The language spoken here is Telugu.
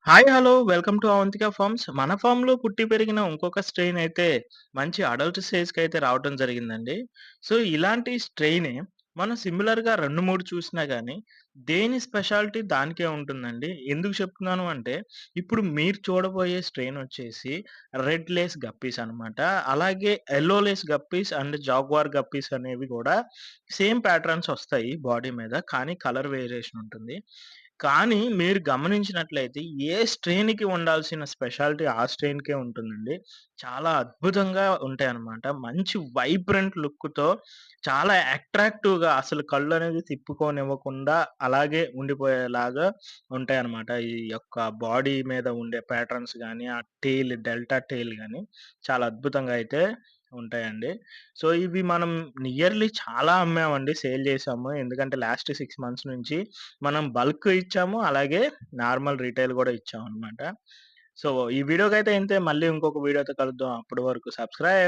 Hi! Hello! Welcome to Avantika farms. మన ఫార్మ్‌లో పుట్టి పెరిగిన ఇంకొక స్ట్రెయిన్ అయితే మంచి అడల్ట్ స్టేజ్‌కైతే రావటం జరిగిందండి. సో, ఇలాంటి స్ట్రెయినే మనం సిమిలర్‌గా 2, 3 చూసినా గానీ, దేని స్పెషాలిటీ దానికే ఉంటుందండి. ఎందుకు చెప్తున్నాను అంటే, ఇప్పుడు మీరు చూడబోయే స్ట్రెయిన్ వచ్చేసి రెడ్ లేస్ గప్పీస్ అనమాట. అలాగే yellow lace guppies and jaguar guppies అనేవి గూడా సేమ్ ప్యాటర్న్స్ ఒస్తాయి బాడీ మీద. కానీ కలర్ వేరియేషన్ ఉంటుంది. కానీ మీరు గమనించినట్లయితే ఏ స్ట్రెయిన్‌కి ఉండాల్సిన స్పెషాలిటీ ఆ స్ట్రెయిన్‌కే ఉంటుందండి. చాలా అద్భుతంగా ఉంటాయన్నమాట. మంచి వైబ్రెంట్ లుక్‌తో చాలా అట్రాక్టివ్‌గా అసలు కళ్ళనేది తిప్పుకోనివ్వకుండా అలాగే ఉండిపోయేలాగా ఉంటాయన్నమాట. ఈ యొక్క బాడీ మీద ఉండే ప్యాటర్న్స్ గాని, ఆ డెల్టా టెయిల్ గాని చాలా అద్భుతంగా అయితే ఉంటాయండి. సో, ఇవి మనం నియర్లీ చాలా అమ్మామండి. సేల్ చేసాము. ఎందుకంటే లాస్ట్ 6 మంత్స్ నుంచి మనం బల్క్ ఇచ్చాము. అలాగే నార్మల్ రిటైల్ గూడా ఇచ్చామనమాట. సో, ఈ వీడియోకైతే ఇంతే. మళ్ళీ ఇంకొక వీడియోతో కలుద్దాం. అప్పటి వరకు సబ్‌స్క్రైబ్